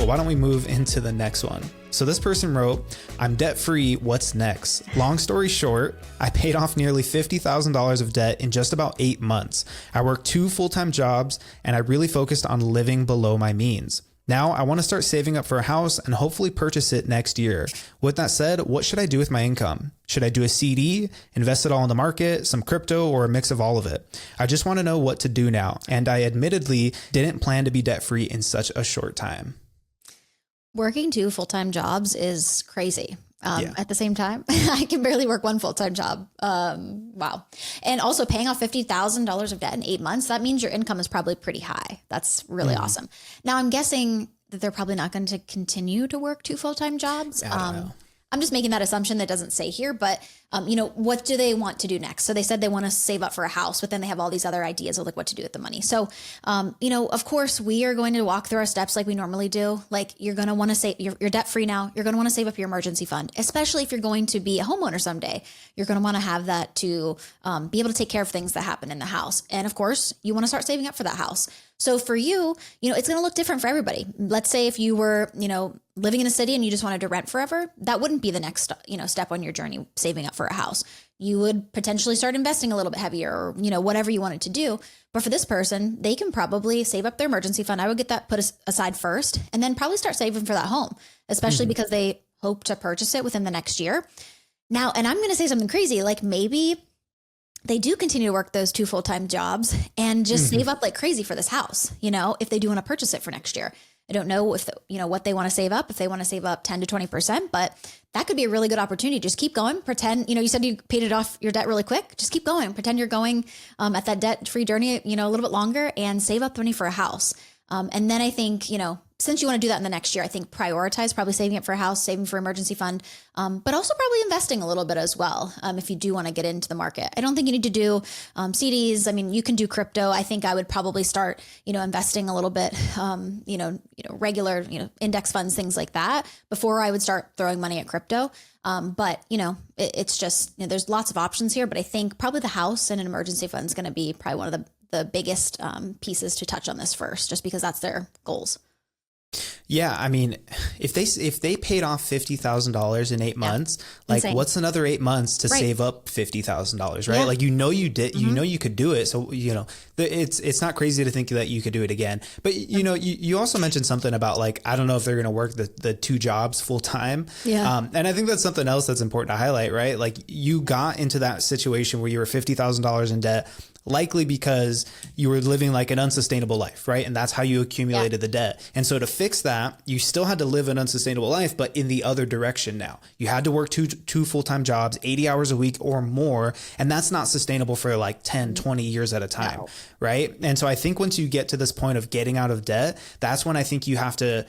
cool. Why don't we move into the next one? So this person wrote, I'm debt free. What's next? Long story short, I paid off nearly $50,000 of debt in just about 8 months. I worked 2 full-time jobs and I really focused on living below my means. Now I want to start saving up for a house and hopefully purchase it next year. With that said, what should I do with my income? Should I do a CD, invest it all in the market, some crypto, or a mix of all of it? I just want to know what to do now. And I admittedly didn't plan to be debt free in such a short time. Working 2 full-time jobs is crazy. At the same time, I can barely work 1 full-time job. Wow. And also paying off $50,000 of debt in 8 months, that means your income is probably pretty high. That's really awesome. Now I'm guessing that they're probably not going to continue to work 2 full-time jobs. I don't know. I'm just making that assumption that doesn't say here, but what do they want to do next? So they said they want to save up for a house, but then they have all these other ideas of like what to do with the money. So, of course we are going to walk through our steps like we normally do. Like you're going to want to save, you're debt free now. You're going to want to save up your emergency fund, especially if you're going to be a homeowner someday. You're going to want to have that to be able to take care of things that happen in the house. And of course you want to start saving up for that house. So for you, it's going to look different for everybody. Let's say if you were, living in a city and you just wanted to rent forever, that wouldn't be the next, step on your journey, saving up for a house. You would potentially start investing a little bit heavier or, whatever you wanted to do. But for this person, they can probably save up their emergency fund. I would get that put aside first and then probably start saving for that home, especially because they hope to purchase it within the next year. Now, and I'm going to say something crazy, like maybe they do continue to work those 2 full-time jobs and just save up like crazy for this house, if they do want to purchase it for next year. I don't know if, what they want to save up, if they want to save up 10 to 20%, but that could be a really good opportunity. Just keep going. Pretend, you said you paid it off your debt really quick. Just keep going. Pretend you're going at that debt-free journey, a little bit longer and save up money for a house. And then I think, since you want to do that in the next year, I think prioritize probably saving it for a house, saving for emergency fund, but also probably investing a little bit as well. If you do want to get into the market, I don't think you need to do CDs. I mean, you can do crypto. I think I would probably start, investing a little bit, regular, index funds, things like that before I would start throwing money at crypto. But it's just, there's lots of options here, but I think probably the house and an emergency fund is going to be probably one of the biggest pieces to touch on this first, just because that's their goals. Yeah, I mean, if they paid off $50,000 in 8 months, like insane. What's another 8 months to save up $50,000, right? Yeah. Like you did, you could do it. So it's not crazy to think that you could do it again. But you also mentioned something about like I don't know if they're going to work the 2 jobs full time. Yeah, and I think that's something else that's important to highlight, right? Like you got into that situation where you were $50,000 in debt. Likely because you were living like an unsustainable life, right? And that's how you accumulated the debt. And so to fix that, you still had to live an unsustainable life, but in the other direction now. You had to work two full-time jobs, 80 hours a week or more. And that's not sustainable for like 10, 20 years at a time, right? And so I think once you get to this point of getting out of debt, that's when I think you have to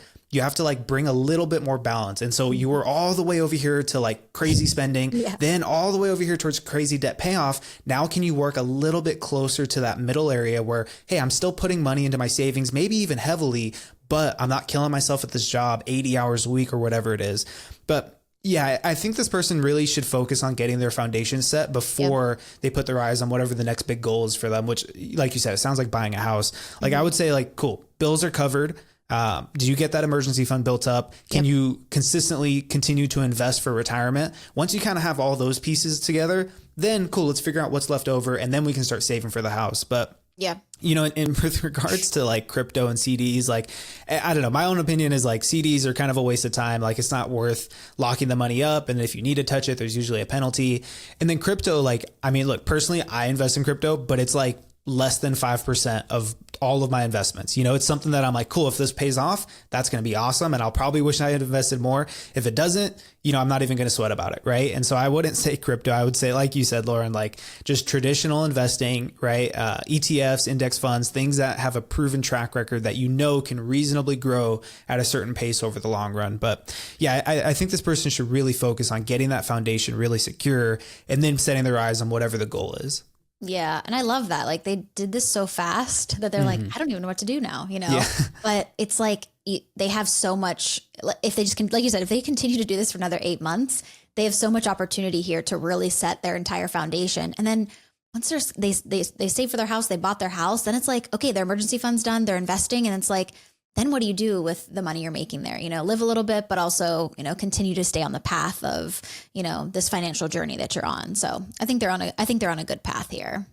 like bring a little bit more balance. And so you were all the way over here to like crazy spending, then all the way over here towards crazy debt payoff. Now, can you work a little bit closer to that middle area where, hey, I'm still putting money into my savings, maybe even heavily, but I'm not killing myself at this job 80 hours a week or whatever it is. But yeah, I think this person really should focus on getting their foundation set before they put their eyes on whatever the next big goal is for them, which like you said, it sounds like buying a house. Like I would say like, cool, bills are covered. Do you get that emergency fund built up? Can you consistently continue to invest for retirement? Once you kind of have all those pieces together, then cool, let's figure out what's left over and then we can start saving for the house. But and with regards to like crypto and CDs, like, I don't know, my own opinion is like CDs are kind of a waste of time. Like it's not worth locking the money up. And if you need to touch it, there's usually a penalty. And then crypto, like, I mean, look, personally, I invest in crypto, but it's like less than 5% of all of my investments. It's something that I'm like, cool, if this pays off, that's going to be awesome. And I'll probably wish I had invested more. If it doesn't, I'm not even going to sweat about it. Right. And so I wouldn't say crypto. I would say, like you said, Lauren, like just traditional investing, right? ETFs, index funds, things that have a proven track record that can reasonably grow at a certain pace over the long run. But yeah, I think this person should really focus on getting that foundation really secure and then setting their eyes on whatever the goal is. Yeah. And I love that. Like they did this so fast that they're like, I don't even know what to do now, but it's like they have so much, if they just can, like you said, if they continue to do this for another 8 months, they have so much opportunity here to really set their entire foundation. And then once they save for their house, they bought their house, then it's like, okay, their emergency fund's done, they're investing. And it's like, then what do you do with the money you're making there? Live a little bit, but also, continue to stay on the path of, this financial journey that you're on. So I think they're on a good path here.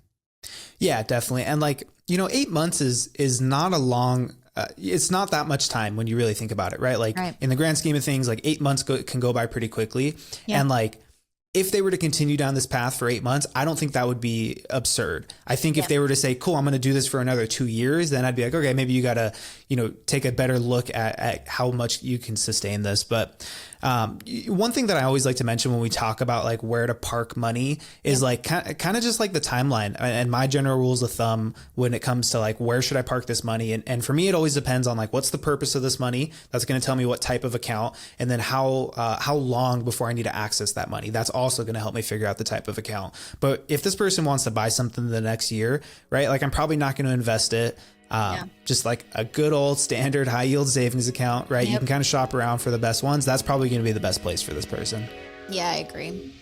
Yeah, definitely. And 8 months is not a long, it's not that much time when you really think about it, right? Right. In the grand scheme of things, 8 months can go by pretty quickly. Yeah. And if they were to continue down this path for 8 months, I don't think that would be absurd. I think if they were to say, cool, I'm going to do this for another 2 years, then I'd be like, okay, maybe you got to, take a better look at how much you can sustain this. But one thing that I always like to mention when we talk about where to park money is kind of just the timeline and my general rules of thumb when it comes to where should I park this money? And for me, it always depends on what's the purpose of this money. That's going to tell me what type of account, and then how long before I need to access that money. That's also going to help me figure out the type of account. But if this person wants to buy something the next year, right? I'm probably not going to invest it. Just a good old standard high yield savings account, right? Yep. You can kind of shop around for the best ones. That's probably going to be the best place for this person. Yeah, I agree.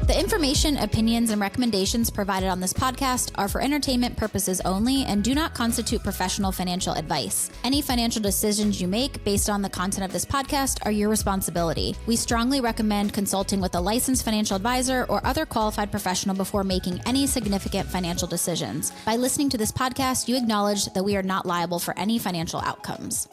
The information, opinions, and recommendations provided on this podcast are for entertainment purposes only and do not constitute professional financial advice. Any financial decisions you make based on the content of this podcast are your responsibility. We strongly recommend consulting with a licensed financial advisor or other qualified professional before making any significant financial decisions. By listening to this podcast, you acknowledge that we are not liable for any financial outcomes.